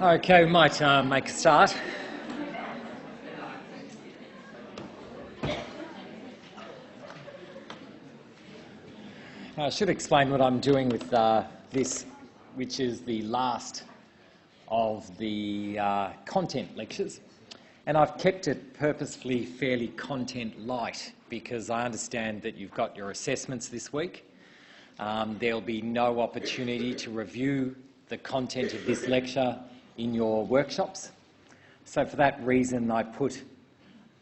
Okay, we might make a start. I should explain what I'm doing with this, which is the last of the content lectures. And I've kept it purposefully fairly content light because I understand that you've got your assessments this week. There'll be no opportunity to review the content of this lecture in your workshops. So for that reason, I put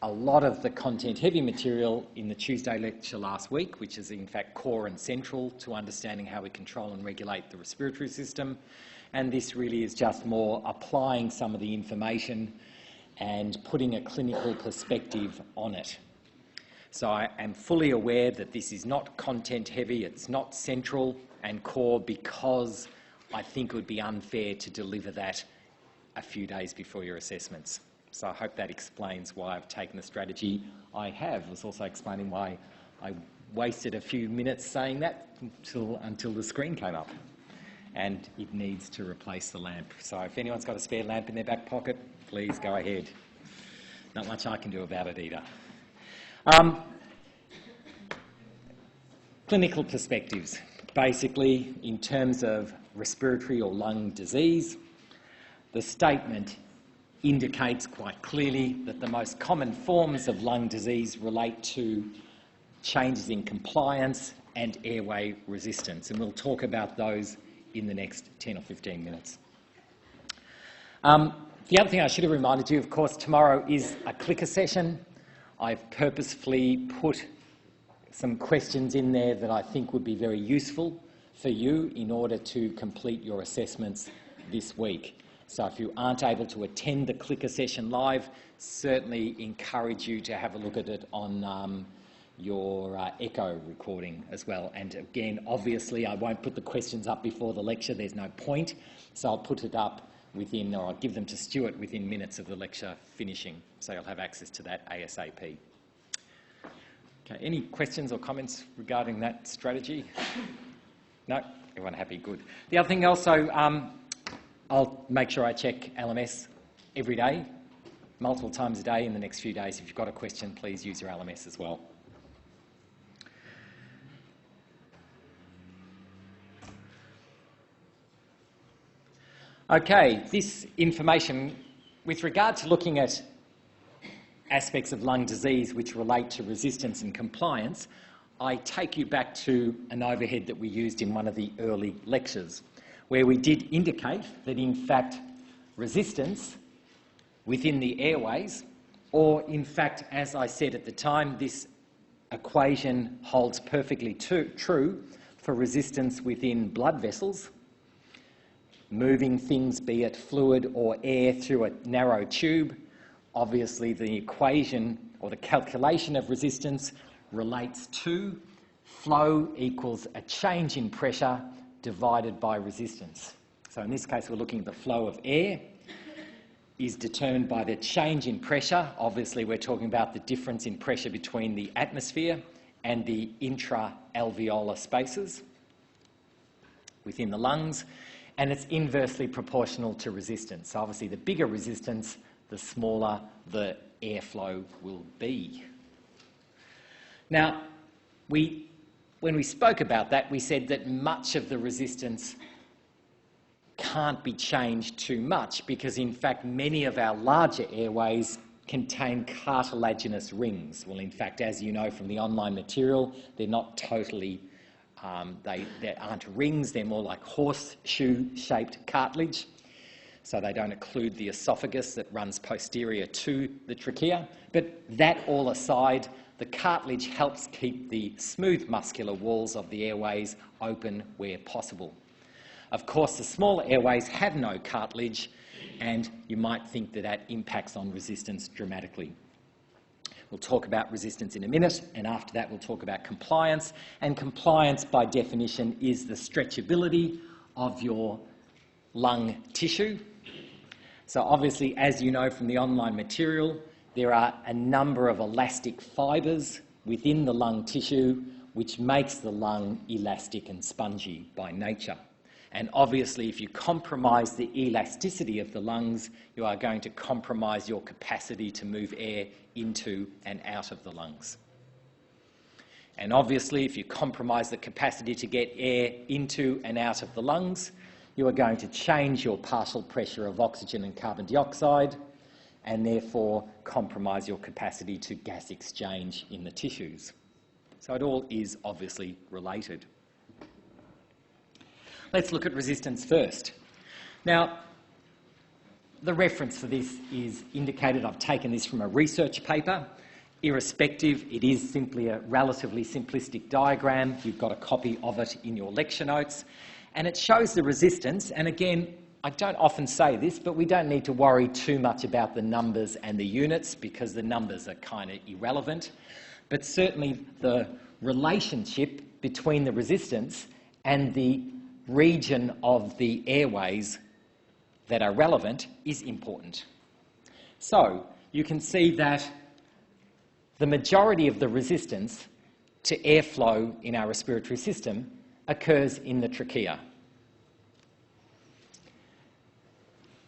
a lot of the content-heavy material in the Tuesday lecture last week, which is in fact core and central to understanding how we control and regulate the respiratory system. And this really is just more applying some of the information and putting a clinical perspective on it. So I am fully aware that this is not content-heavy, it's not central and core because I think it would be unfair to deliver that a few days before your assessments. So I hope that explains why I've taken the strategy I have. It was also explaining why I wasted a few minutes saying that until the screen came up. And it needs to replace the lamp. So if anyone's got a spare lamp in their back pocket, please go ahead. Not much I can do about it either. Clinical perspectives. Basically, in terms of respiratory or lung disease, the statement indicates quite clearly that the most common forms of lung disease relate to changes in compliance and airway resistance. And we'll talk about those in the next 10 or 15 minutes. The other thing I should have reminded you, of course, tomorrow is a clicker session. I've purposefully put some questions in there that I think would be very useful for you in order to complete your assessments this week. So if you aren't able to attend the clicker session live, certainly encourage you to have a look at it on your echo recording as well. And again, obviously, I won't put the questions up before the lecture. There's no point. So I'll put it up within, or I'll give them to Stuart within minutes of the lecture finishing. So you'll have access to that ASAP. Okay, any questions or comments regarding that strategy? No? Everyone happy? Good. The other thing also, I'll make sure I check LMS every day, multiple times a day in the next few days. If you've got a question, please use your LMS as well. Okay, this information, with regard to looking at aspects of lung disease which relate to resistance and compliance, I take you back to an overhead that we used in one of the early lectures, where we did indicate that in fact resistance within the airways, or in fact, as I said at the time, this equation holds perfectly true for resistance within blood vessels, moving things, be it fluid or air, through a narrow tube. Obviously, the equation or the calculation of resistance, relates to flow equals a change in pressure divided by resistance. So in this case, we're looking at the flow of air is determined by the change in pressure. Obviously, we're talking about the difference in pressure between the atmosphere and the intra-alveolar spaces within the lungs, and it's inversely proportional to resistance. So obviously, the bigger resistance, the smaller the airflow will be. Now, when we spoke about that, we said that much of the resistance can't be changed too much because, in fact, many of our larger airways contain cartilaginous rings. Well, in fact, as you know from the online material, they're not totally, they aren't rings, they're more like horseshoe-shaped cartilage. So they don't occlude the esophagus that runs posterior to the trachea. But that all aside, the cartilage helps keep the smooth muscular walls of the airways open where possible. Of course, the smaller airways have no cartilage, and you might think that that impacts on resistance dramatically. We'll talk about resistance in a minute, and after that we'll talk about compliance. And compliance, by definition, is the stretchability of your lung tissue. So obviously, as you know from the online material, there are a number of elastic fibres within the lung tissue which makes the lung elastic and spongy by nature. And obviously, if you compromise the elasticity of the lungs, you are going to compromise your capacity to move air into and out of the lungs. And obviously, if you compromise the capacity to get air into and out of the lungs, you are going to change your partial pressure of oxygen and carbon dioxide, and therefore compromise your capacity to gas exchange in the tissues. So it all is obviously related. Let's look at resistance first. Now, the reference for this is indicated. I've taken this from a research paper. Irrespective, it is simply a relatively simplistic diagram. You've got a copy of it in your lecture notes. And it shows the resistance. And again, I don't often say this, but we don't need to worry too much about the numbers and the units because the numbers are kind of irrelevant. But certainly the relationship between the resistance and the region of the airways that are relevant is important. So you can see that the majority of the resistance to airflow in our respiratory system occurs in the trachea.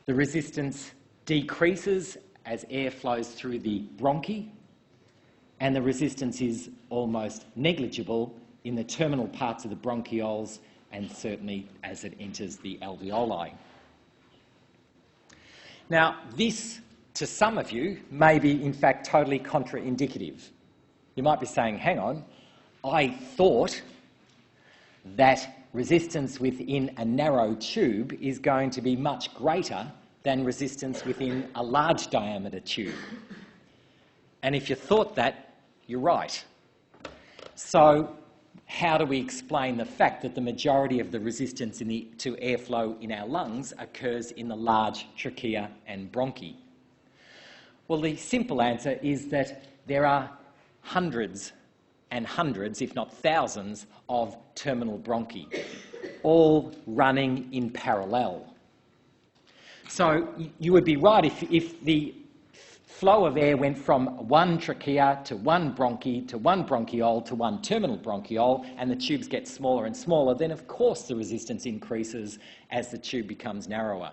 The resistance decreases as air flows through the bronchi, and the resistance is almost negligible in the terminal parts of the bronchioles and certainly as it enters the alveoli. Now, this, to some of you, may be in fact totally contraindicative. You might be saying, hang on, I thought that resistance within a narrow tube is going to be much greater than resistance within a large diameter tube. And if you thought that, you're right. So how do we explain the fact that the majority of the resistance to airflow in our lungs occurs in the large trachea and bronchi? Well, the simple answer is that there are hundreds and hundreds, if not thousands, of terminal bronchi, all running in parallel. So you would be right if the flow of air went from one trachea to one bronchi to one bronchiole to one terminal bronchiole, and the tubes get smaller and smaller, then of course the resistance increases as the tube becomes narrower.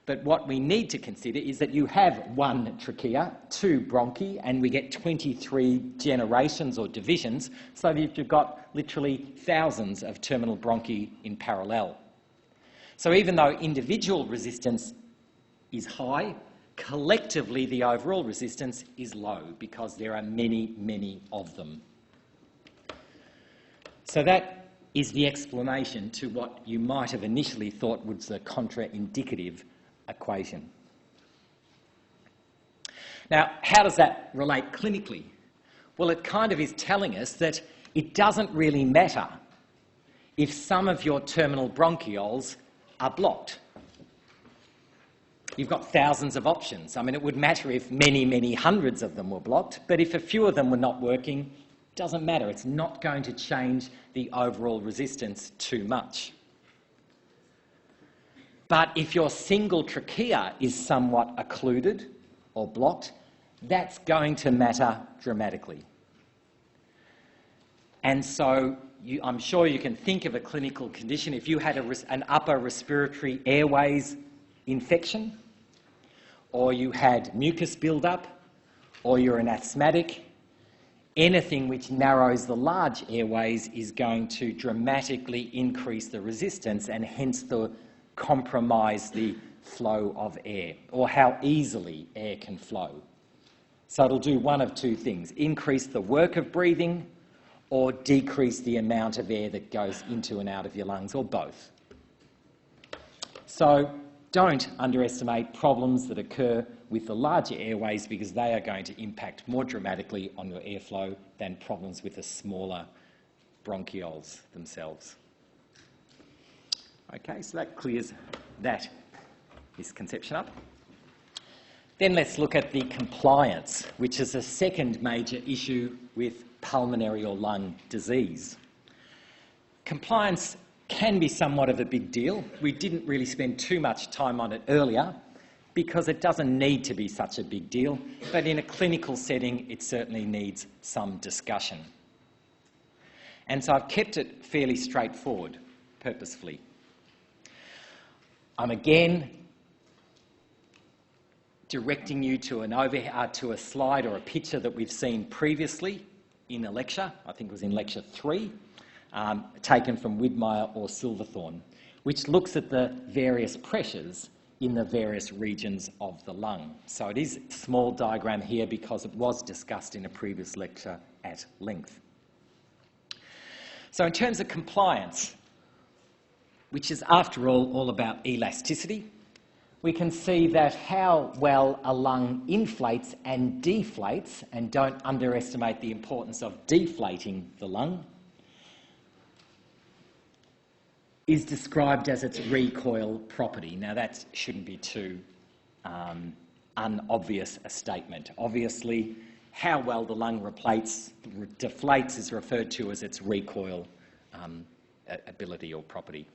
But what we need to consider is that you have one trachea, two bronchi, and we get 23 generations or divisions, so that you've got literally thousands of terminal bronchi in parallel. So even though individual resistance is high, collectively the overall resistance is low because there are many, many of them. So that is the explanation to what you might have initially thought was the contraindicative equation. Now, how does that relate clinically? Well, it kind of is telling us that it doesn't really matter if some of your terminal bronchioles are blocked. you've got thousands of options. I mean, it would matter if many, many hundreds of them were blocked, but if a few of them were not working, it doesn't matter. It's not going to change the overall resistance too much. But if your single trachea is somewhat occluded or blocked, that's going to matter dramatically. And so I'm sure you can think of a clinical condition. If you had an upper respiratory airways infection, or you had mucus buildup, or you're an asthmatic, anything which narrows the large airways is going to dramatically increase the resistance and hence compromise the flow of air, or how easily air can flow. So it'll do one of two things: increase the work of breathing or decrease the amount of air that goes into and out of your lungs, or both. So don't underestimate problems that occur with the larger airways, because they are going to impact more dramatically on your airflow than problems with the smaller bronchioles themselves. Okay, so that clears that misconception up. Then let's look at the compliance, which is a second major issue with pulmonary or lung disease. Compliance can be somewhat of a big deal. We didn't really spend too much time on it earlier because it doesn't need to be such a big deal, but in a clinical setting it certainly needs some discussion. And so I've kept it fairly straightforward, purposefully. I'm again directing you to a slide or a picture that we've seen previously in a lecture. I think it was in lecture 3, taken from Widmeyer or Silverthorne, which looks at the various pressures in the various regions of the lung. So it is a small diagram here because it was discussed in a previous lecture at length. So in terms of compliance, which is after all about elasticity, we can see that how well a lung inflates and deflates, and don't underestimate the importance of deflating the lung, is described as its recoil property. Now that shouldn't be too unobvious a statement. Obviously, how well the lung deflates is referred to as its recoil ability or property.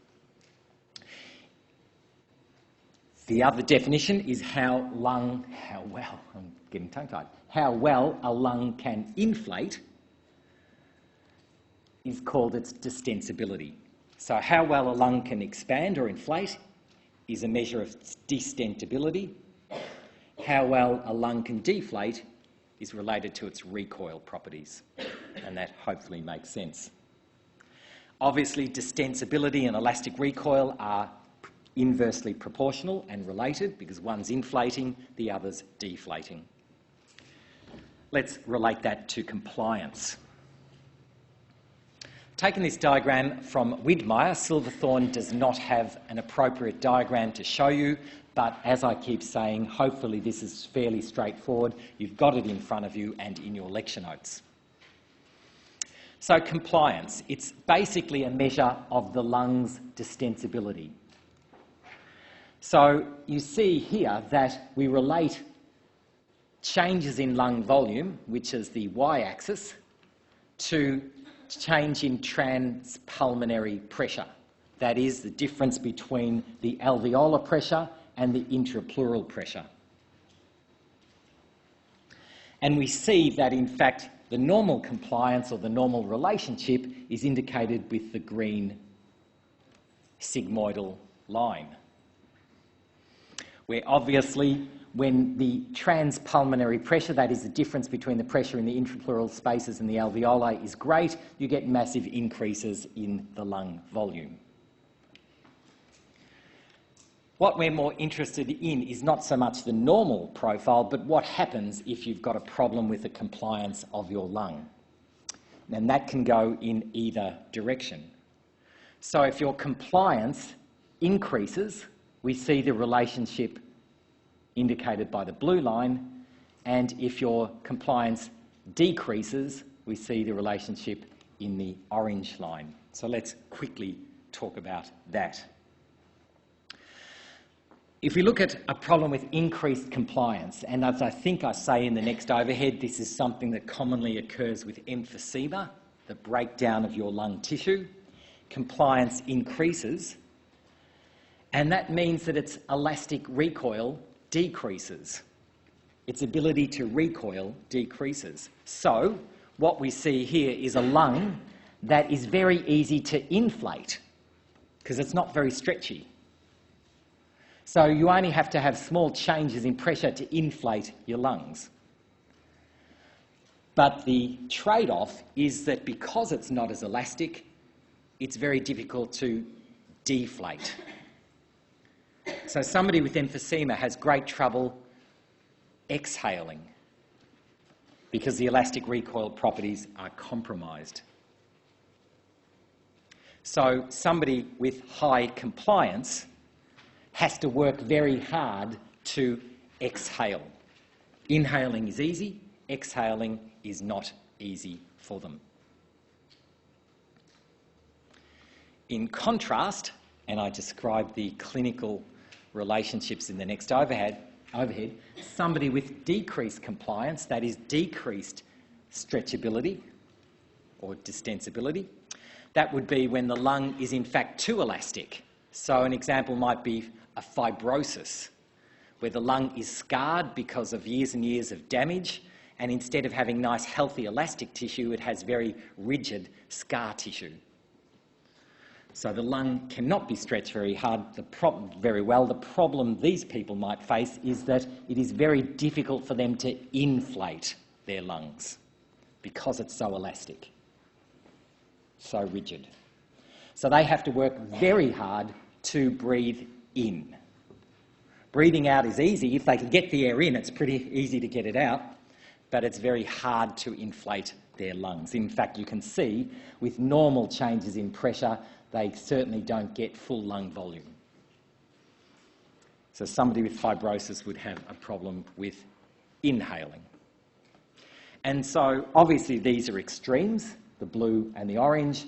The other definition is how well a lung can inflate is called its distensibility. So how well a lung can expand or inflate is a measure of its distensibility. How well a lung can deflate is related to its recoil properties, and that hopefully makes sense. Obviously, distensibility and elastic recoil are inversely proportional and related, because one's inflating, the other's deflating. Let's relate that to compliance. Taking this diagram from Widmeyer, Silverthorne does not have an appropriate diagram to show you, but as I keep saying, hopefully this is fairly straightforward. You've got it in front of you and in your lecture notes. So compliance, it's basically a measure of the lung's distensibility. So you see here that we relate changes in lung volume, which is the y-axis, to change in transpulmonary pressure. That is the difference between the alveolar pressure and the intrapleural pressure. And we see that, in fact, the normal compliance or the normal relationship is indicated with the green sigmoidal line, where obviously when the transpulmonary pressure, that is the difference between the pressure in the intrapleural spaces and the alveoli, is great, you get massive increases in the lung volume. What we're more interested in is not so much the normal profile, but what happens if you've got a problem with the compliance of your lung. And that can go in either direction. So if your compliance increases, we see the relationship indicated by the blue line, and if your compliance decreases, we see the relationship in the orange line. So let's quickly talk about that. If we look at a problem with increased compliance, and as I think I say in the next overhead, this is something that commonly occurs with emphysema, the breakdown of your lung tissue. Compliance increases, and that means that its elastic recoil decreases. Its ability to recoil decreases. So, what we see here is a lung that is very easy to inflate because it's not very stretchy. So you only have to have small changes in pressure to inflate your lungs. But the trade-off is that because it's not as elastic, it's very difficult to deflate. So somebody with emphysema has great trouble exhaling because the elastic recoil properties are compromised. So somebody with high compliance has to work very hard to exhale. Inhaling is easy, exhaling is not easy for them. In contrast, and I describe the clinical relationships in the next overhead, somebody with decreased compliance, that is decreased stretchability or distensibility, that would be when the lung is in fact too elastic. So an example might be a fibrosis, where the lung is scarred because of years and years of damage, and instead of having nice, healthy, elastic tissue, it has very rigid scar tissue. So the lung cannot be stretched very hard, very well. The problem these people might face is that it is very difficult for them to inflate their lungs because it's so elastic, so rigid. So they have to work very hard to breathe in. Breathing out is easy. If they can get the air in, it's pretty easy to get it out, but it's very hard to inflate their lungs. In fact, you can see with normal changes in pressure, they certainly don't get full lung volume. So somebody with fibrosis would have a problem with inhaling. And so obviously these are extremes, the blue and the orange.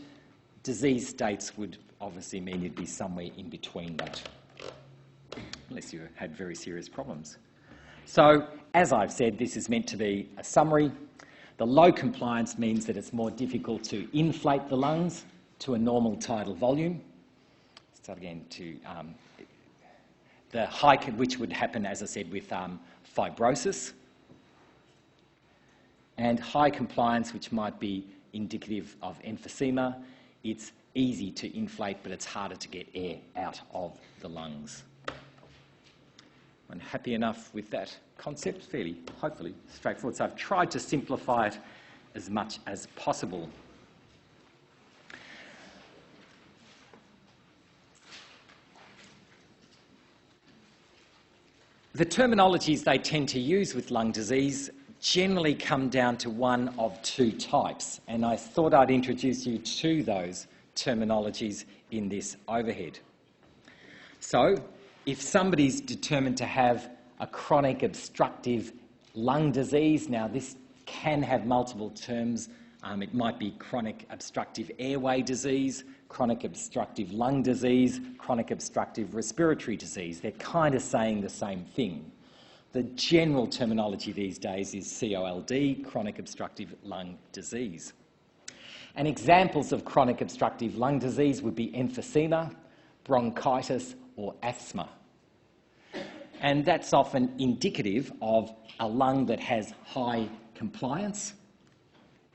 Disease states would obviously mean you'd be somewhere in between that, unless you had very serious problems. So, as I've said, this is meant to be a summary. The low compliance means that it's more difficult to inflate the lungs to a normal tidal volume. Start again to the high, which would happen, as I said, with fibrosis. And high compliance, which might be indicative of emphysema. It's easy to inflate, but it's harder to get air out of the lungs. I'm happy enough with that concept, fairly, hopefully, straightforward. So I've tried to simplify it as much as possible. The terminologies they tend to use with lung disease generally come down to one of two types, and I thought I'd introduce you to those terminologies in this overhead. So, if somebody's determined to have a chronic obstructive lung disease, now this can have multiple terms. It might be chronic obstructive airway disease, chronic obstructive lung disease, chronic obstructive respiratory disease. They're kind of saying the same thing. The general terminology these days is COLD, chronic obstructive lung disease. And examples of chronic obstructive lung disease would be emphysema, bronchitis, or asthma. And that's often indicative of a lung that has high compliance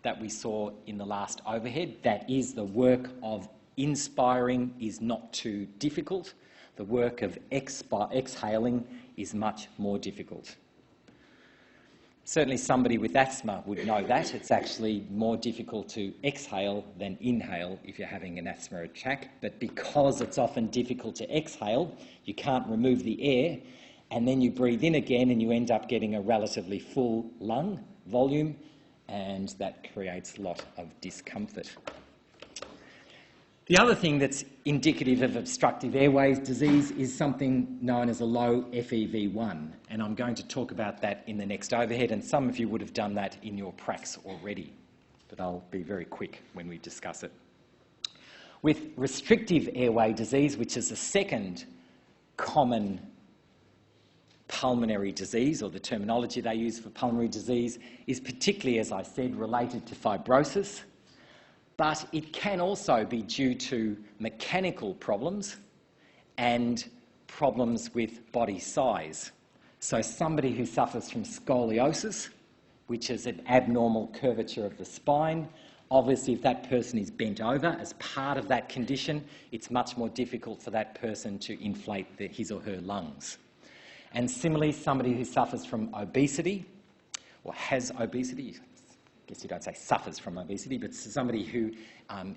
that we saw in the last overhead. That is, the work of inspiring is not too difficult. The work of exhaling is much more difficult. Certainly somebody with asthma would know that. It's actually more difficult to exhale than inhale if you're having an asthma attack. But because it's often difficult to exhale, you can't remove the air, and then you breathe in again and you end up getting a relatively full lung volume, and that creates a lot of discomfort. The other thing that's indicative of obstructive airways disease is something known as a low FEV1, and I'm going to talk about that in the next overhead, and some of you would have done that in your pracs already, but I'll be very quick when we discuss it. With restrictive airway disease, which is the second common pulmonary disease, or the terminology they use for pulmonary disease, is particularly, as I said, related to fibrosis, but it can also be due to mechanical problems and problems with body size. So somebody who suffers from scoliosis, which is an abnormal curvature of the spine, obviously if that person is bent over as part of that condition, it's much more difficult for that person to inflate his or her lungs. And similarly, somebody who suffers from obesity, or has obesity, I guess you don't say suffers from obesity, but somebody who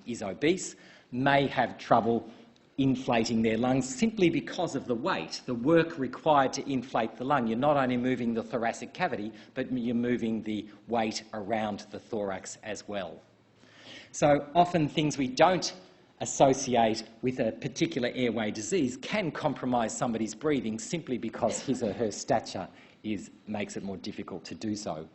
is obese may have trouble inflating their lungs simply because of the weight, the work required to inflate the lung. You're not only moving the thoracic cavity, but you're moving the weight around the thorax as well. So often things we don't associate with a particular airway disease can compromise somebody's breathing simply because his or her stature makes it more difficult to do so.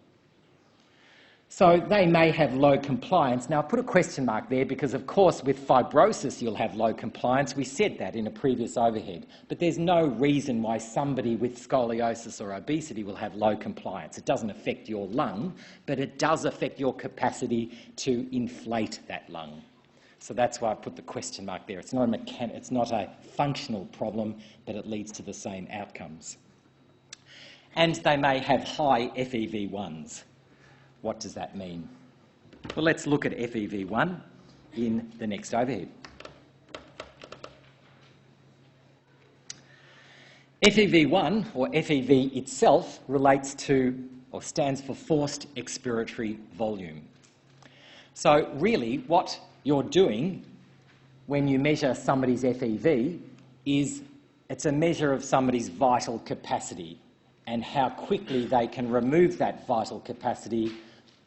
So they may have low compliance. Now, I put a question mark there because, of course, with fibrosis, you'll have low compliance. We said that in a previous overhead. But there's no reason why somebody with scoliosis or obesity will have low compliance. It doesn't affect your lung, but it does affect your capacity to inflate that lung. So that's why I put the question mark there. It's not a functional problem, but it leads to the same outcomes. And they may have high FEV1s. What does that mean? Well, let's look at FEV1 in the next overhead. FEV1, or FEV itself, relates to, or stands for forced expiratory volume. So really, what you're doing when you measure somebody's FEV is it's a measure of somebody's vital capacity and how quickly they can remove that vital capacity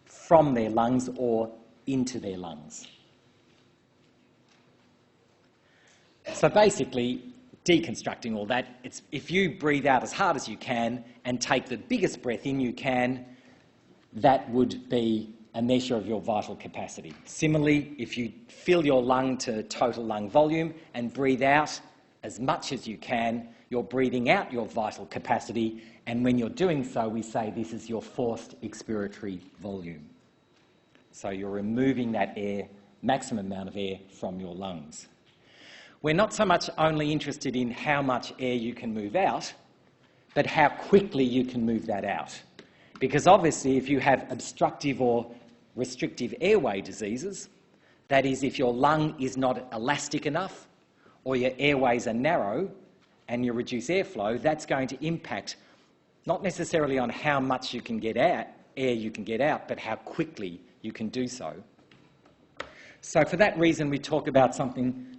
from their lungs or into their lungs. So basically, deconstructing all that, it's if you breathe out as hard as you can and take the biggest breath in you can, that would be a measure of your vital capacity. Similarly, if you fill your lung to total lung volume and breathe out as much as you can, you're breathing out your vital capacity, and when you're doing so, we say this is your forced expiratory volume. So you're removing that air, maximum amount of air from your lungs. We're not so much only interested in how much air you can move out, but how quickly you can move that out. Because obviously if you have obstructive or restrictive airway diseases, that is if your lung is not elastic enough or your airways are narrow and you reduce airflow, that's going to impact not necessarily on how much you can get out, air you can get out, but how quickly you can do so. So for that reason, we talk about something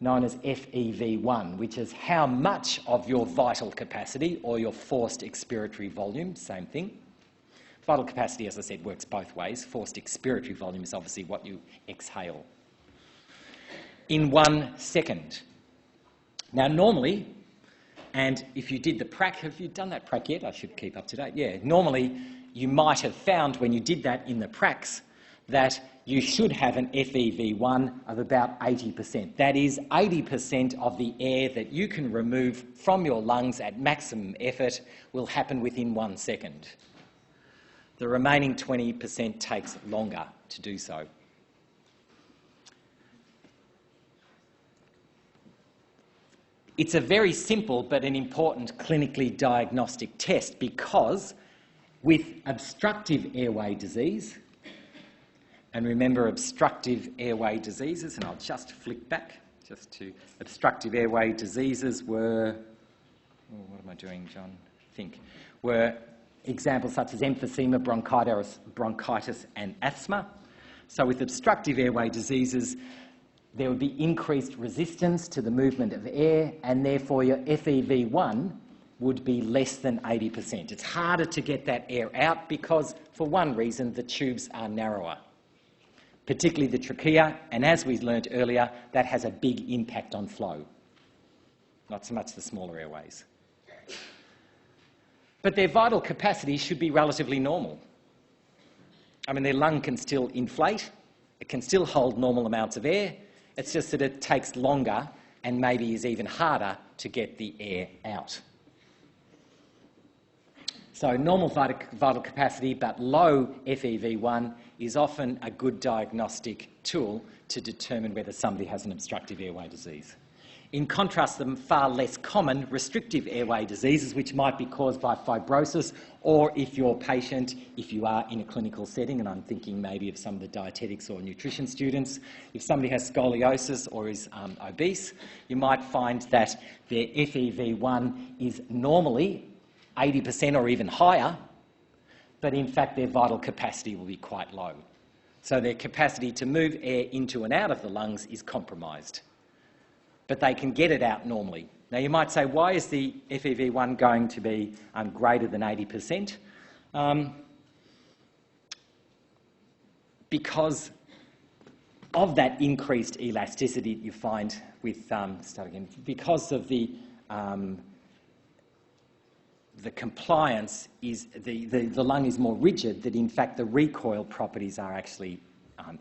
known as FEV1, which is how much of your vital capacity or your forced expiratory volume, same thing. Vital capacity, as I said, works both ways. Forced expiratory volume is obviously what you exhale. In 1 second. Now normally, and if you did the prac, have you done that prac yet? I should keep up to date. Yeah, normally you might have found when you did that in the pracs that you should have an FEV1 of about 80%. That is 80% of the air that you can remove from your lungs at maximum effort will happen within 1 second. The remaining 20% takes longer to do so. It's a very simple but an important clinically diagnostic test because with obstructive airway disease, and remember obstructive airway diseases, and I'll just flick back just to obstructive airway diseases were, what am I doing, John? Were examples such as emphysema, bronchitis and asthma. So with obstructive airway diseases, there would be increased resistance to the movement of air, and therefore your FEV1 would be less than 80%. It's harder to get that air out because, for one reason, the tubes are narrower, particularly the trachea, and as we learnt earlier, that has a big impact on flow, not so much the smaller airways. But their vital capacity should be relatively normal. I mean, their lung can still inflate, it can still hold normal amounts of air, it's just that it takes longer and maybe is even harder to get the air out. So normal vital capacity but low FEV1 is often a good diagnostic tool to determine whether somebody has an obstructive airway disease. In contrast, the far less common restrictive airway diseases, which might be caused by fibrosis, or if your patient, if you are in a clinical setting, and I'm thinking maybe of some of the dietetics or nutrition students, if somebody has scoliosis or is obese, you might find that their FEV1 is normally 80% or even higher, but in fact their vital capacity will be quite low. So their capacity to move air into and out of the lungs is compromised, but they can get it out normally. Now you might say, why is the FEV1 going to be greater than 80%? Because of that increased elasticity you find with, because of the compliance is, the lung is more rigid, that in fact the recoil properties are actually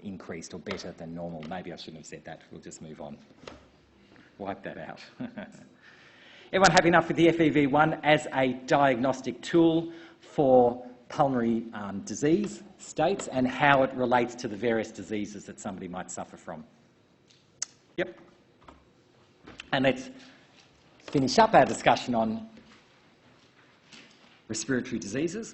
increased or better than normal. Maybe I shouldn't have said that. We'll just move on. Wipe that out. Everyone happy enough with the FEV1 as a diagnostic tool for pulmonary disease states and how it relates to the various diseases that somebody might suffer from? Yep. And let's finish up our discussion on respiratory diseases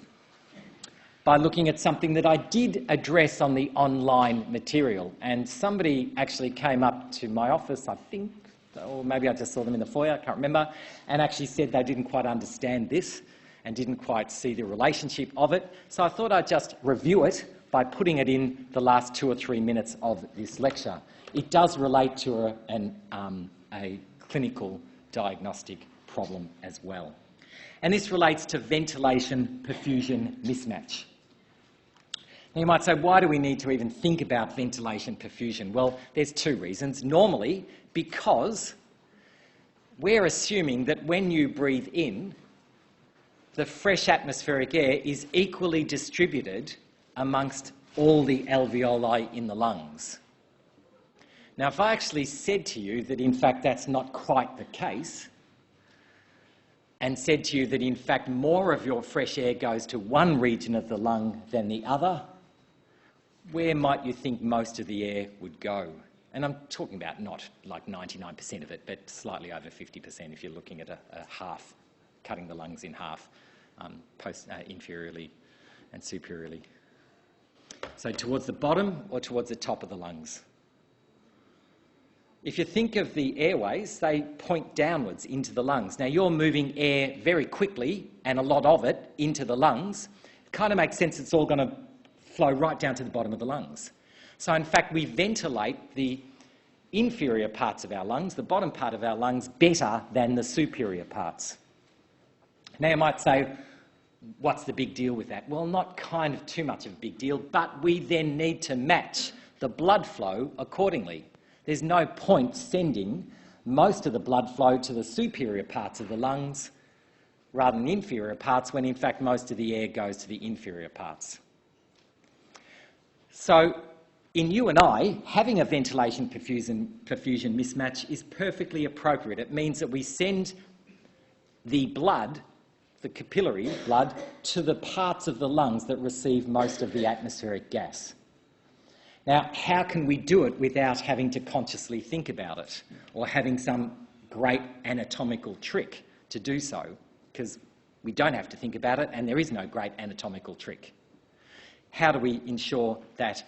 by looking at something that I did address on the online material. And somebody actually came up to my office, I think, or maybe I just saw them in the foyer, I can't remember, and actually said they didn't quite understand this and didn't quite see the relationship of it. So I thought I'd just review it by putting it in the last 2 or 3 minutes of this lecture. It does relate to a clinical diagnostic problem as well. And this relates to ventilation-perfusion mismatch. Now you might say, why do we need to even think about ventilation-perfusion? Well, there's 2 reasons. Normally, because we're assuming that when you breathe in, the fresh atmospheric air is equally distributed amongst all the alveoli in the lungs. Now, if I actually said to you that in fact that's not quite the case, and said to you that in fact more of your fresh air goes to one region of the lung than the other, where might you think most of the air would go? And I'm talking about not like 99% of it, but slightly over 50% if you're looking at a half, cutting the lungs in half, inferiorly and superiorly. So towards the bottom or towards the top of the lungs? If you think of the airways, they point downwards into the lungs. Now you're moving air very quickly and a lot of it into the lungs. It kind of makes sense it's all going to flow right down to the bottom of the lungs. So in fact we ventilate the inferior parts of our lungs, the bottom part of our lungs, better than the superior parts. Now you might say, what's the big deal with that? Well, not kind of too much of a big deal, but we then need to match the blood flow accordingly. There's no point sending most of the blood flow to the superior parts of the lungs rather than inferior parts when in fact most of the air goes to the inferior parts. So in you and I, having a ventilation-perfusion mismatch is perfectly appropriate. It means that we send the blood, the capillary blood, to the parts of the lungs that receive most of the atmospheric gas. Now, how can we do it without having to consciously think about it or having some great anatomical trick to do so? Because we don't have to think about it and there is no great anatomical trick. How do we ensure that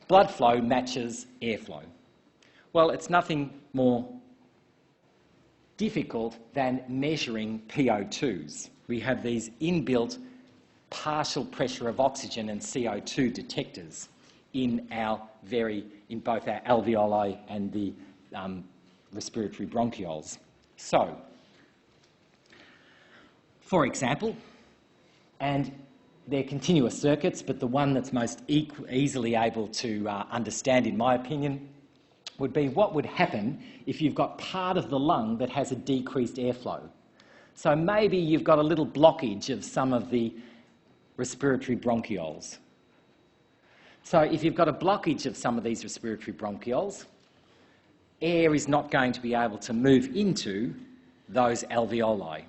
blood flow matches airflow? Well, it's nothing more difficult than measuring PO2s. We have these inbuilt partial pressure of oxygen and CO2 detectors in both our alveoli and the respiratory bronchioles. So, for example, and they're continuous circuits, but the one that's most easily able to understand, in my opinion, would be what would happen if you've got part of the lung that has a decreased airflow. So maybe you've got a little blockage of some of the respiratory bronchioles. So if you've got a blockage of some of these respiratory bronchioles, air is not going to be able to move into those alveoli.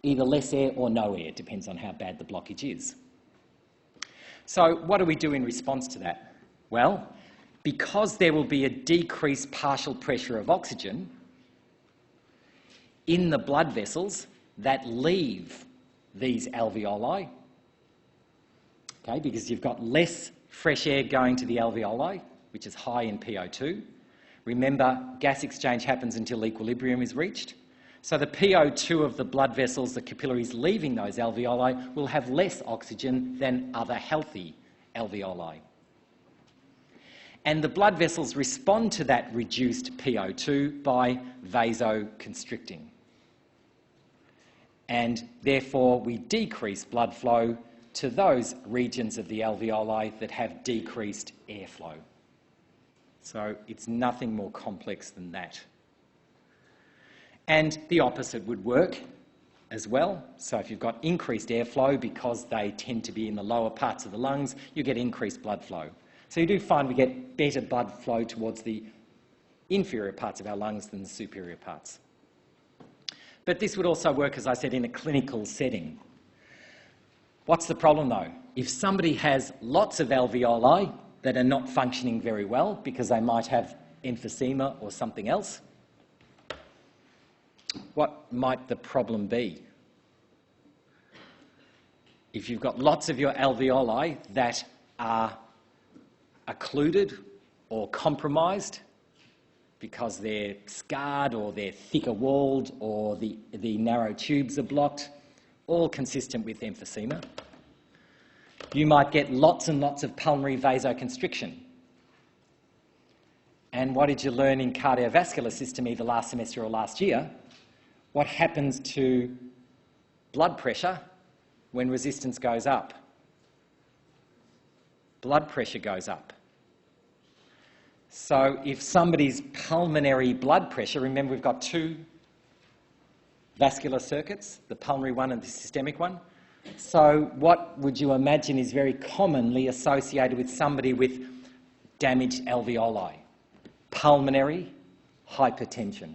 either less air or no air, depends on how bad the blockage is. So what do we do in response to that? Well, because there will be a decreased partial pressure of oxygen in the blood vessels that leave these alveoli, okay, because you've got less fresh air going to the alveoli, which is high in PO2. Remember, gas exchange happens until equilibrium is reached. So the PO2 of the blood vessels, the capillaries leaving those alveoli, will have less oxygen than other healthy alveoli. And the blood vessels respond to that reduced PO2 by vasoconstricting. And therefore, we decrease blood flow to those regions of the alveoli that have decreased airflow. So it's nothing more complex than that. And the opposite would work as well. So if you've got increased airflow, because they tend to be in the lower parts of the lungs, you get increased blood flow. So you do find we get better blood flow towards the inferior parts of our lungs than the superior parts. But this would also work, as I said, in a clinical setting. What's the problem though? If somebody has lots of alveoli that are not functioning very well because they might have emphysema or something else, what might the problem be? If you've got lots of your alveoli that are occluded or compromised because they're scarred or they're thicker walled or the narrow tubes are blocked, all consistent with emphysema. You might get lots and lots of pulmonary vasoconstriction. And what did you learn in cardiovascular system either last semester or last year? What happens to blood pressure when resistance goes up? Blood pressure goes up. So if somebody's pulmonary blood pressure, remember we've got two vascular circuits, the pulmonary one and the systemic one. So what would you imagine is very commonly associated with somebody with damaged alveoli? Pulmonary hypertension.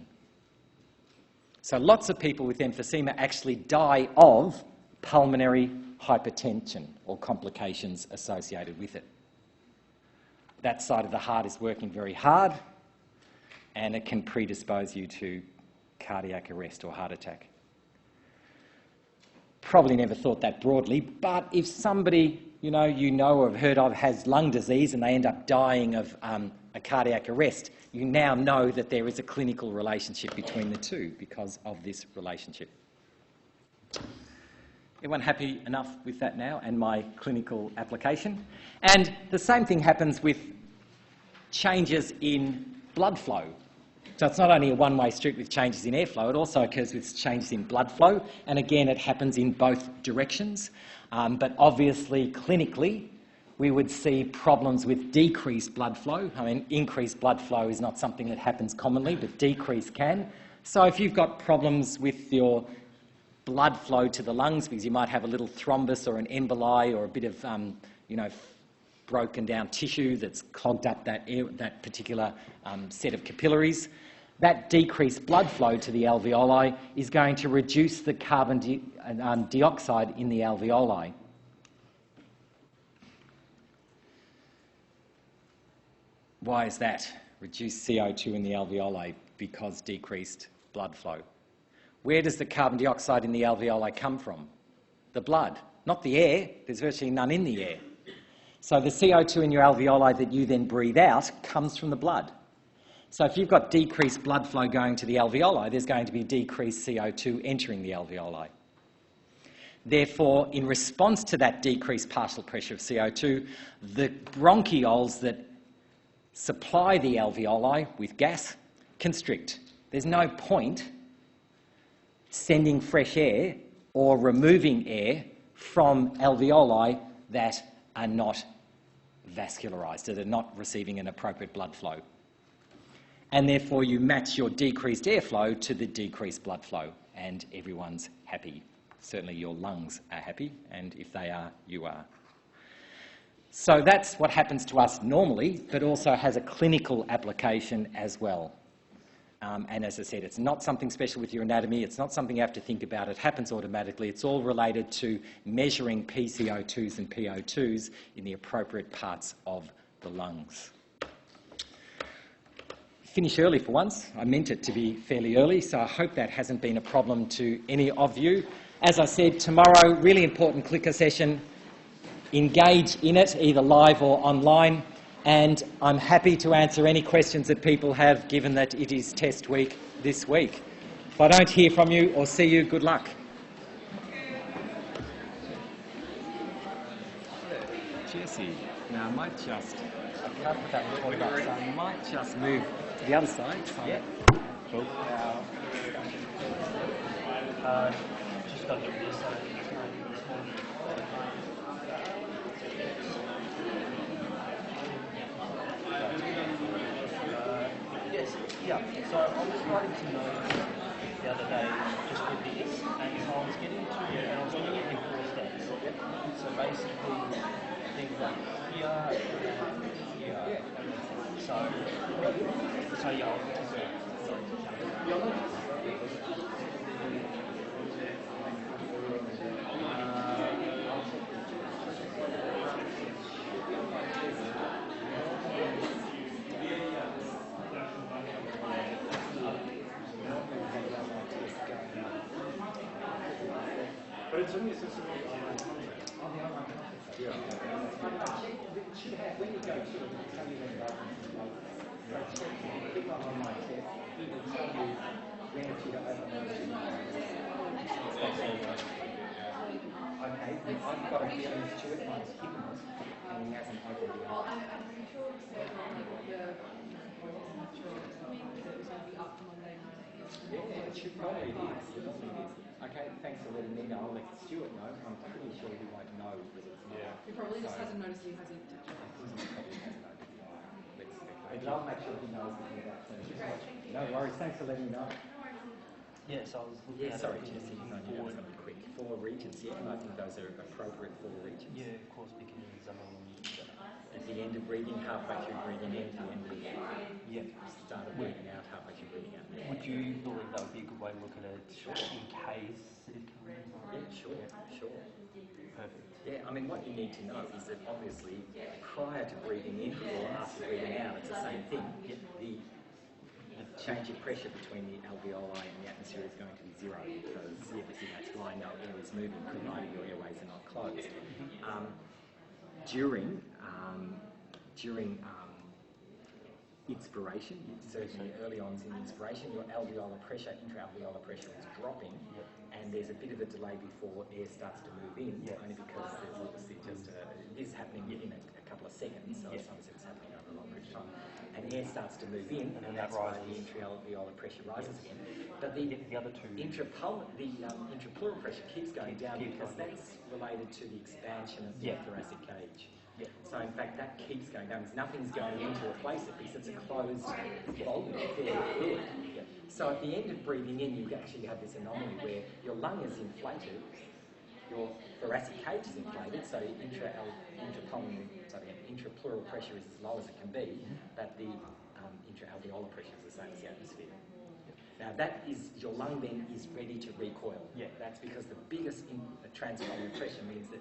So lots of people with emphysema actually die of pulmonary hypertension or complications associated with it. That side of the heart is working very hard and it can predispose you to cardiac arrest or heart attack. Probably never thought that broadly, but if somebody you know or have heard of has lung disease and they end up dying of a cardiac arrest, you now know that there is a clinical relationship between the two because of this relationship. Everyone happy enough with that now and my clinical application? And the same thing happens with changes in blood flow. So it's not only a one-way street with changes in airflow, it also occurs with changes in blood flow. And again, it happens in both directions. But obviously, clinically, we would see problems with decreased blood flow. I mean, increased blood flow is not something that happens commonly, but decrease can. So if you've got problems with your blood flow to the lungs, because you might have a little thrombus or an emboli or a bit of, broken down tissue that's clogged up that particular set of capillaries, that decreased blood flow to the alveoli is going to reduce the carbon dioxide in the alveoli. Why is that? Reduced CO2 in the alveoli because decreased blood flow. Where does the carbon dioxide in the alveoli come from? The blood, not the air. There's virtually none in the air. So the CO2 in your alveoli that you then breathe out comes from the blood. So if you've got decreased blood flow going to the alveoli, there's going to be decreased CO2 entering the alveoli. Therefore, in response to that decreased partial pressure of CO2, the bronchioles that supply the alveoli with gas constrict. There's no point sending fresh air or removing air from alveoli that are not vascularised, that are not receiving an appropriate blood flow. And therefore you match your decreased airflow to the decreased blood flow and everyone's happy. Certainly your lungs are happy, and if they are, you are. So that's what happens to us normally, but also has a clinical application as well. And as I said, it's not something special with your anatomy. It's not something you have to think about. It happens automatically. It's all related to measuring PCO2s and PO2s in the appropriate parts of the lungs. Finish early for once. I meant it to be fairly early, so I hope that hasn't been a problem to any of you. As I said, tomorrow, really important clicker session. Engage in it, either live or online. And I'm happy to answer any questions that people have, given that it is test week this week. If I don't hear from you or see you, good luck. Jesse, now I might just, can I put that recording up? So I might just move to the other side. Yeah. Cool. Just got to do this side. Yes, yeah. So I was writing some notes the other day just with this, and so I was getting to it, and I was doing it in 4 steps. So basically, things like here and here. So yeah. But it's only a system on the online content. Yeah. It should have, when you go to it, it'll tell you when you click on online test, it will tell you when it's your open. Okay, I've got a feeling Stuart might have hidden it, and he hasn't opened it up. Yeah, it should probably be. Okay, thanks for letting me know. I'll let Stuart know. I'm pretty sure he won't know that it's not. He probably just hasn't noticed he hasn't touched it. But I'll make sure he knows that you're about to. No worries, thanks for letting me know. Yes, I was looking at sorry, it. Jesse, I know something quick. 4 regions, yeah, and I think those are appropriate 4 regions. Yeah, of course, because at the end of breathing, halfway through breathing in, at the end of start of breathing out, halfway through breathing out. Would you believe that would be a good way to look at it in case it comes? Yeah, sure. Perfect. Yeah, I mean, what you need to know is that obviously prior to breathing in or after breathing out, it's the same thing. The change in pressure between the alveoli and the atmosphere is going to be 0 because obviously that's why no air is moving, provided your airways are not closed. During inspiration, certainly early on in inspiration, your alveolar pressure, intra-alveolar pressure is dropping, and there's a bit of a delay before air starts to move in, only because there's obviously just this is happening in a couple of seconds, so sometimes it's happening over a longer time, and air starts to move in, and that's why the intra-alveolar pressure rises again. But the other two, intrapleural pressure keeps going down because that's related to the expansion of the thoracic cage. So in fact that keeps going down. Nothing's going in to replace it because it's a closed volume, fairly fluid. So at the end of breathing in, you actually have this anomaly where your lung is inflated, your thoracic cage is inflated, so intrapleural pressure is as low as it can be, but the intra-alveolar pressure is the same as the atmosphere. Now that is, your lung then is ready to recoil. That's because the biggest transpulmonary pressure means that,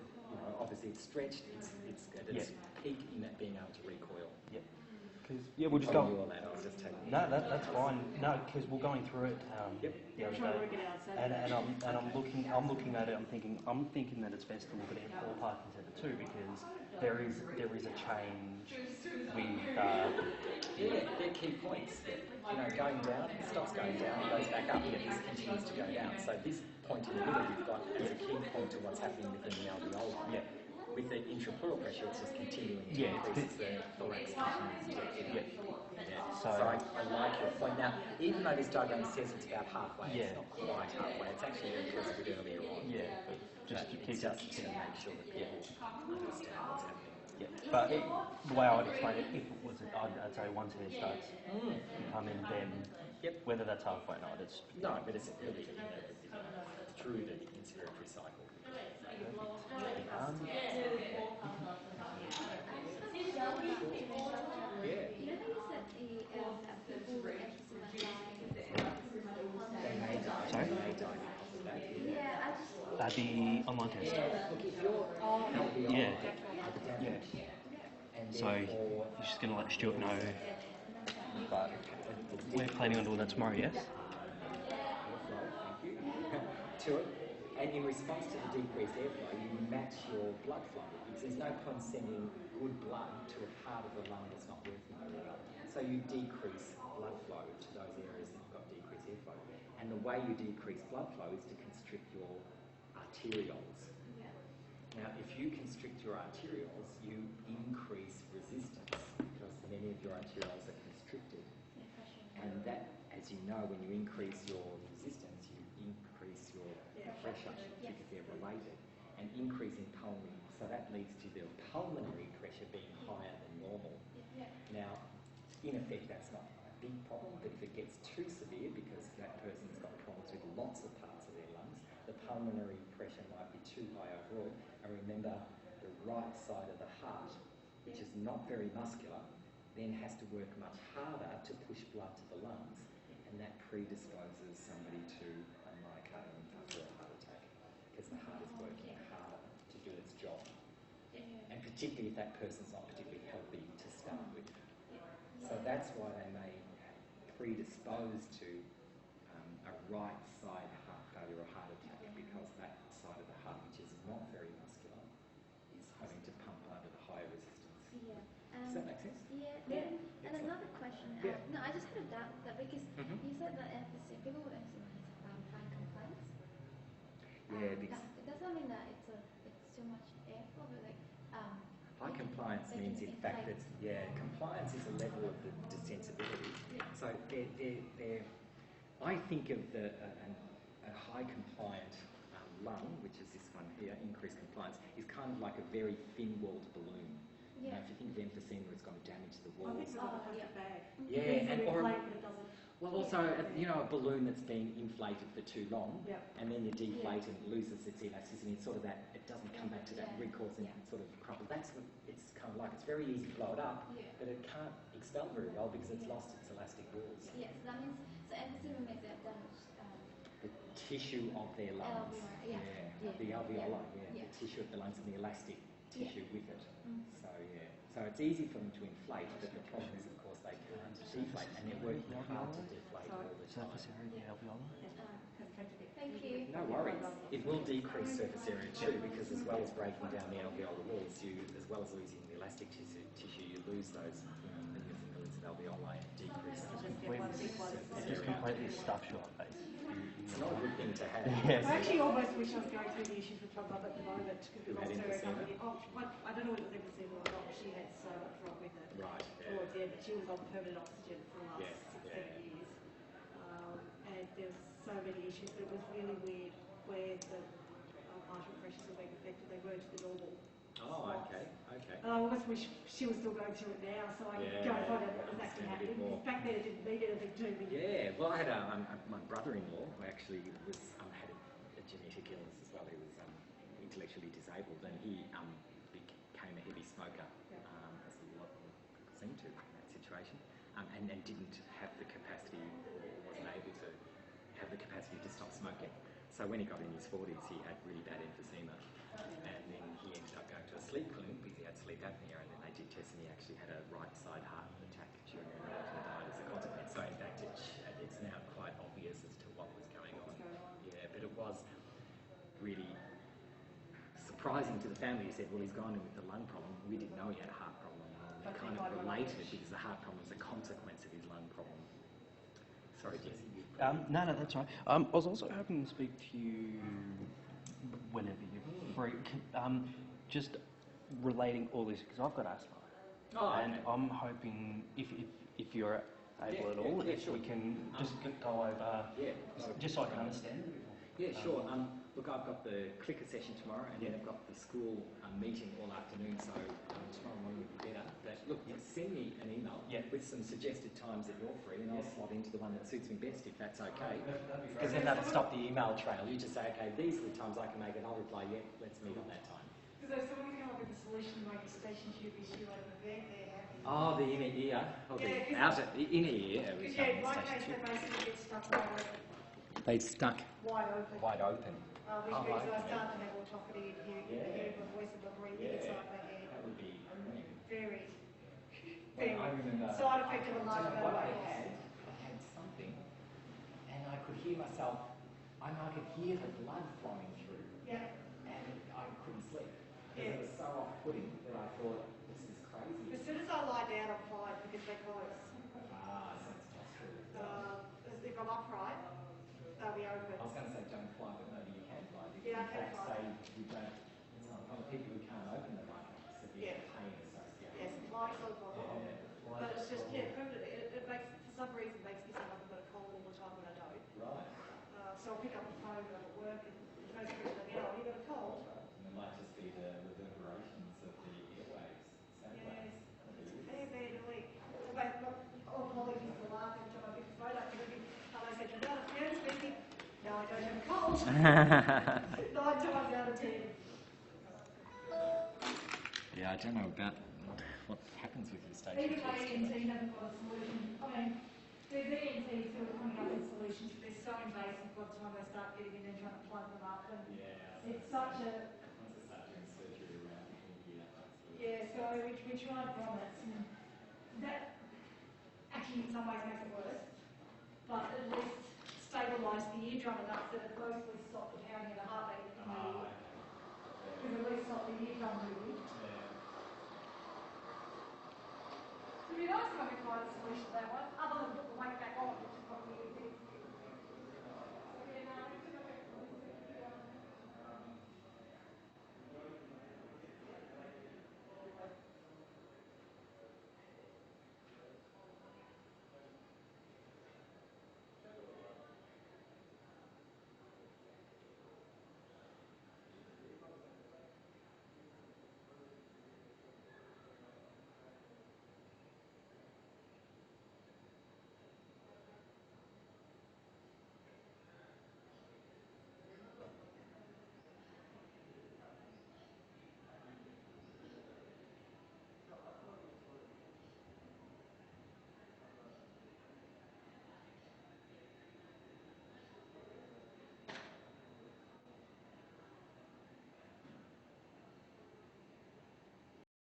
obviously it's stretched, it's at its peak in that being able to recoil. We'll just go. No, that's fine. No, because we're going through it the other day, and I'm looking at it. I'm thinking that it's best to look at it in all parking centre too, because there is a change with. They're key points. Going down, it stops going down, it goes back up, this continues to go down. So this point in the middle you've got as a key point to what's happening within the alveoli. With the intrapleural pressure, it's just continuing to increase the thorax continues to So I like your point. Now, even though this diagram says it's about halfway, it's not quite halfway. It's actually a little bit earlier on. But just to keep to make sure that people understand what's happening. But the way I would explain it, if it was, I'd say once it starts becoming then, whether that's halfway or not, it's... No, but it's early through the inspiratory cycle. the online test. Look, if you're LVI, Yeah. yeah. And So therefore, you're just going to let Stuart know. But we're planning on doing that tomorrow, yes? thank you, to it. And in response to the decreased airflow, you match your blood flow because there's no point sending good blood to a part of the lung that's not working very well. So you decrease blood flow to those areas that you've got decreased airflow. And the way you decrease blood flow is to constrict your arterioles. Now, if you constrict your arterioles, you increase resistance because many of your arterioles are constricted. And that, as you know, when you increase your resistance, you increase your pressure because they're related, and increase in pulmonary. So that leads to the pulmonary pressure being higher than normal. Now, in effect, that's not a big problem, but if it gets too severe because that person's got problems with lots of parts of their lungs, the pulmonary pressure might be too high overall. And remember, the right side of the heart, which is not very muscular, then has to work much harder to push blood to the lungs, and that predisposes somebody to a myocardial infarct or a heart attack because the heart is working harder to do its job. And particularly if that person's not particularly healthy to start with. So that's why they may predispose to a right side heart failure or heart attack because that side of the heart, which is not very muscular, is having to pump blood at a higher resistance. Does that make sense? And another question. No, I just had a doubt that because you said that emphysema, people with emphysema has fine compliance. Yeah, because Does that mean that it's too much airflow? But high compliance means, in fact, that compliance is a level of the sensibility. So I think of a high compliant lung, which is this one here, increased compliance, is kind of like a very thin-walled balloon. You know, if you think of emphysema, it's got to damage the walls. I think has it bad. And or but it doesn't. well, also, a balloon that's been inflated for too long, and then you deflate and it loses its elasticity. It's sort of that, it doesn't come back to that root cause and sort of crumple. That's what it's kind of like. It's very easy to blow it up, but it can't expel very well because it's lost its elastic walls. Yes, that means so emphysema makes it damage. The tissue of their lungs. The alveoli, the tissue of the lungs and the elastic tissue with it. So it's easy for them to inflate, but the problem is, of course, they can't deflate, and they're working hard to deflate all the time. Surface area of the alveoli. Thank you. No worries. It will decrease surface area too, because as well as breaking down the alveolar walls, as well as losing the elastic tissue, you lose those millions and millions of alveoli and decrease the It's just completely stuffed short, basically. It's not a good thing to have. Yes. I actually almost wish I was going through the issues with my mother at the moment because we Who had lost her a couple of emphysema? years. I don't know whether it was emphysema or not. She had so much wrong with it. Right. Towards the end, but she was on permanent oxygen for the last 6-7 years. And there's so many issues. But it was really weird where the artery pressures were being affected. They weren't the normal. Oh, spots. okay. And I almost wish she was still going through it now, so I could go and find out what was actually understand a bit happening. more. Back then, it didn't mean anything to me. Yeah, well, I had my brother-in-law who actually had a genetic illness as well. He was intellectually disabled, and he became a heavy smoker, as a lot of people seem to in that situation, and didn't have the capacity, or wasn't able to have the capacity to stop smoking. So when he got in his 40s, he had really bad emphysema, and then he ended up going to a sleep clinic because he had sleep apnea, and then they did tests, and he actually had a right side heart attack during the night and died as a consequence. So in fact, it's now quite obvious as to what was going on. Yeah, but it was really surprising to the family. He said, well, he's gone in with the lung problem. We didn't know he had a heart problem. They kind of related because the heart problem was a consequence of his lung problem. Sorry, Jesse. No, that's right. I was also hoping to speak to you whenever you're free. Just relating all this, because I've got asthma. And I'm hoping, if you're able at all, if we can just go over, just so I can understand it a bit more. Yeah, sure. Look, I've got the clicker session tomorrow, and then I've got the school meeting all afternoon, so tomorrow morning would be better. But look, send me an email with some suggested times that you're free, and I'll slot into the one that suits me best, if that's okay. Because then that'll stop the email trail. You just say, okay, these are the times I can make it. I'll reply, yeah, let's meet on that time. Because so we come up with a solution to make a station tube issue over there. Oh, the inner ear, or the inner ear. Yeah, in my case, they basically get stuck wide open. They stuck Wide open. wide open. which Oh, means I okay. start to have autophagy and hearing my voice and my breathing inside my head. That would be Very, Well, I remember side effect of a large I don't know amount what of I weight. had something, and I could hear myself, I could hear the blood flowing through, Yeah. and I couldn't sleep. Because Yeah. it was so off-putting that I thought, this is crazy. As soon as I lie down, I'm fine because they close. Ah, so it's postural. If I'm upright, they'll be open. I was going to say don't fly, but maybe you can fly. Because Yeah, I in can fact, fly. say you don't, some people who can't open them might have severe Yeah. pain associated. Yes, flying's not a problem. Yeah, flying But it's is just, a problem. permanent. It makes, for some reason, it makes me sound like I've got a cold all the time when I don't. Right. So I'll pick up the phone when I'm at work and the first person I get, oh, you got a cold? And it might just be the reverberations of the airwaves. Sound Yes. waves. It's very, very annoying. So my old colleagues used to laugh every time I pick the phone up and they said, no, Fiona speaking. No, I don't have a cold. 9 times out of 10. Yeah, I don't know about what happens with your station Even test. ANT haven't got a solution. I mean, there's ENTs who are coming up with solutions, but they're so invasive by the time they start getting in and trying to plug them up. And it's such a... Once they start doing surgery around here, Yeah, so we tried grommets, and that actually in some ways makes it worse, but at least stabilise the eardrum enough that it mostly stops the pounding of the heartbeat in the ear. Because at least stop the eardrum moving. It'd be nice if I could find a solution to that one, other than put the weight back